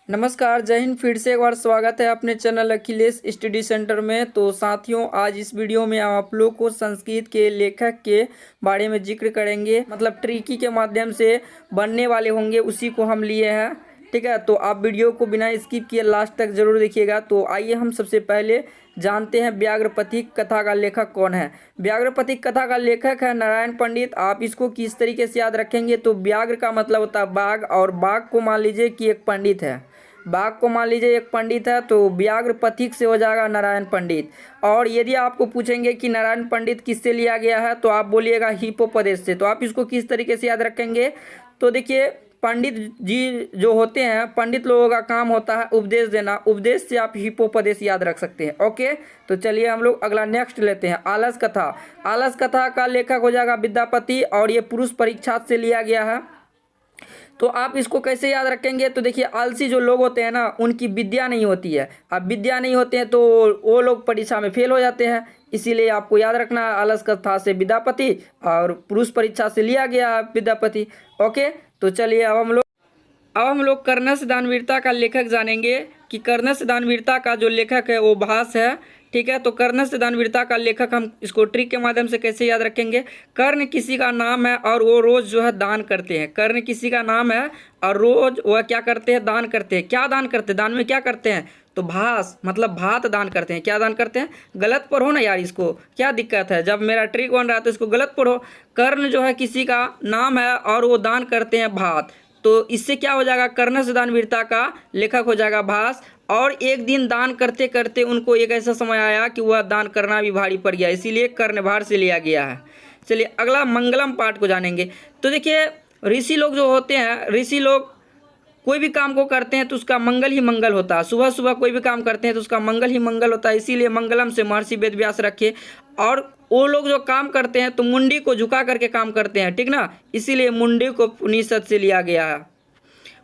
नमस्कार, जय हिंद। फिर से एक बार स्वागत है अपने चैनल अखिलेश स्टडी सेंटर में। तो साथियों, आज इस वीडियो में आप लोग को संस्कृत के लेखक के बारे में जिक्र करेंगे, मतलब ट्रिकी के माध्यम से बनने वाले होंगे, उसी को हम लिए हैं। ठीक है, तो आप वीडियो को बिना स्किप किए लास्ट तक जरूर देखिएगा। तो आइए हम सबसे पहले जानते हैं व्याघ्रपथिक कथा का लेखक कौन है। व्याघ्रपथिक कथा का लेखक है नारायण पंडित। आप इसको किस तरीके से याद रखेंगे, तो व्याघ्र का मतलब होता है बाघ, और बाघ को मान लीजिए कि एक पंडित है। बाघ को मान लीजिए एक पंडित है, तो व्याघ्रपथिक से हो जाएगा नारायण पंडित। और यदि आपको पूछेंगे कि नारायण पंडित किससे लिया गया है, तो आप बोलिएगा हिप्पोपदेश से। तो आप इसको किस तरीके से याद रखेंगे, तो देखिए पंडित जी जो होते हैं, पंडित लोगों का काम होता है उपदेश देना। उपदेश से आप हिप्पोपदेश याद रख सकते हैं। ओके, तो चलिए हम लोग अगला नेक्स्ट लेते हैं। आलस कथा। आलस कथा का लेखक हो जाएगा विद्यापति, और ये पुरुष परीक्षा से लिया गया है। तो आप इसको कैसे याद रखेंगे, तो देखिए आलसी जो लोग होते हैं ना, उनकी विद्या नहीं होती है। अब विद्या नहीं होते हैं तो वो लोग परीक्षा में फेल हो जाते हैं। इसीलिए आपको याद रखना है, आलस कथा से विद्यापति, और पुरुष परीक्षा से लिया गया विद्यापति। ओके, तो चलिए अब हम लोग कर्णस दानवीरता का लेखक जानेंगे कि कर्णस दानवीरता का जो लेखक है वो भास है। ठीक है, तो कर्णस दानवीरता का लेखक हम इसको ट्रिक के माध्यम से कैसे याद रखेंगे। कर्ण किसी का नाम है और वो रोज जो है दान करते हैं। कर्ण किसी का नाम है और रोज वह क्या करते हैं, दान करते हैं। क्या दान करते हैं, दान में क्या करते हैं, तो भास मतलब भात दान करते हैं। क्या दान करते हैं, गलत पढ़ो ना यार, इसको क्या दिक्कत है, जब मेरा ट्रिक बन रहा है तो इसको गलत पढ़ो। कर्ण जो है किसी का नाम है और वो दान करते हैं भात, तो इससे क्या हो जाएगा, कर्णस दानवीरता का लेखक हो जाएगा भास। और एक दिन दान करते करते उनको एक ऐसा समय आया कि वह दान करना भी भारी पड़ गया, इसीलिए कर्णभार से लिया गया है। चलिए अगला मंगलम पाठ को जानेंगे। तो देखिए ऋषि लोग जो होते हैं, ऋषि लोग कोई भी काम को करते हैं तो उसका मंगल ही मंगल होता है। सुबह सुबह कोई भी काम करते हैं तो उसका मंगल ही मंगल होता है, इसीलिए मंगलम से महर्षि वेदव्यास रखे। और वो लोग जो काम करते हैं तो मुंडी को झुका करके काम करते हैं, ठीक ना, इसीलिए मुंडी को उपनिषद से लिया गया है।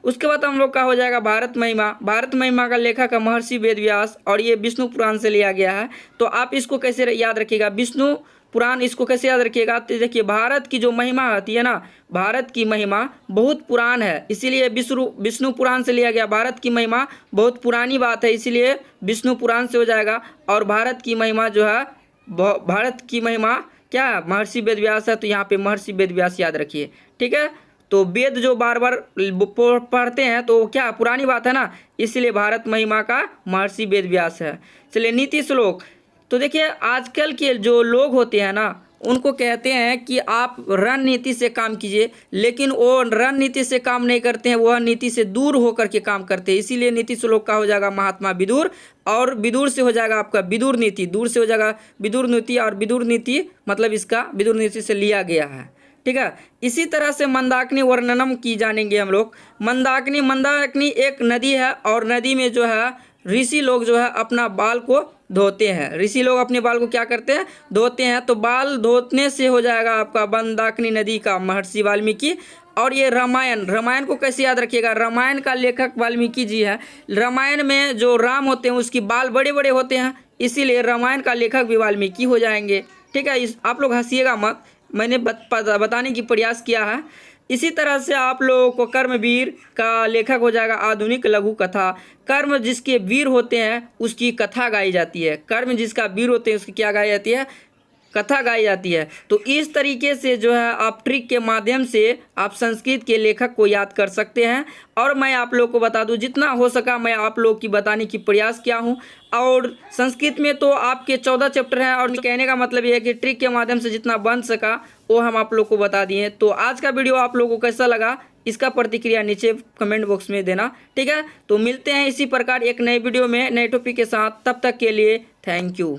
उसके बाद हम लोग का हो जाएगा भारत महिमा। भारत महिमा का लेखक है महर्षि वेदव्यास, और ये विष्णु पुराण से लिया गया है। तो आप इसको कैसे याद रखिएगा, विष्णु पुराण इसको कैसे याद रखिएगा, तो देखिए भारत की जो महिमा होती है ना, भारत की महिमा बहुत पुरान है, इसीलिए विष्णु पुराण से लिया गया। भारत की महिमा बहुत पुरानी बात है, इसीलिए विष्णु पुराण से हो जाएगा। और भारत की महिमा जो है, भारत की महिमा क्या है, महर्षि वेदव्यास है, तो यहाँ पे महर्षि वेदव्यास याद रखिए। ठीक है, तो वेद जो बार बार पढ़ते हैं तो क्या पुरानी बात है ना, इसलिए भारत महिमा का महर्षि वेदव्यास है। चलिए नीति श्लोक। तो देखिए आजकल के जो लोग होते हैं ना, उनको कहते हैं कि आप रणनीति से काम कीजिए, लेकिन वो रणनीति से काम नहीं करते हैं, वह नीति से दूर होकर के काम करते हैं। इसीलिए नीति श्लोक का हो जाएगा महात्मा विदुर, और विदुर से हो जाएगा आपका विदुर नीति, दूर से हो जाएगा विदुर नीति, और विदुर नीति मतलब इसका विदुर नीति से लिया गया है। ठीक है, इसी तरह से मंदाकिनी वर्णनम की जानेंगे हम लोग। मंदाकिनी एक नदी है, और नदी में जो है ऋषि लोग जो है अपना बाल को धोते हैं। ऋषि लोग अपने बाल को क्या करते हैं, धोते हैं। तो बाल धोने से हो जाएगा आपका मंदाकिनी नदी का महर्षि वाल्मीकि। और ये रामायण को कैसे याद रखिएगा, रामायण का लेखक वाल्मीकि जी है। रामायण में जो राम होते हैं उसकी बाल बड़े बड़े होते हैं, इसीलिए रामायण का लेखक भी वाल्मीकि हो जाएंगे। ठीक है, आप लोग हंसिएगा मत, मैंने बताने की प्रयास किया है। इसी तरह से आप लोगों को कर्मवीर का लेखक हो जाएगा आधुनिक लघु कथा। कर्म जिसके वीर होते हैं उसकी कथा गाई जाती है। कर्म जिसका वीर होते हैं उसकी क्या गाई जाती है, कथा गाई जाती है। तो इस तरीके से जो है आप ट्रिक के माध्यम से आप संस्कृत के लेखक को याद कर सकते हैं। और मैं आप लोग को बता दूं, जितना हो सका मैं आप लोग की बताने की प्रयास किया हूं। और संस्कृत में तो आपके 14 चैप्टर हैं, और कहने का मतलब ये है कि ट्रिक के माध्यम से जितना बन सका वो हम आप लोग को बता दिए। तो आज का वीडियो आप लोगों को कैसा लगा, इसका प्रतिक्रिया नीचे कमेंट बॉक्स में देना। ठीक है, तो मिलते हैं इसी प्रकार एक नए वीडियो में नए टॉपिक के साथ। तब तक के लिए थैंक यू।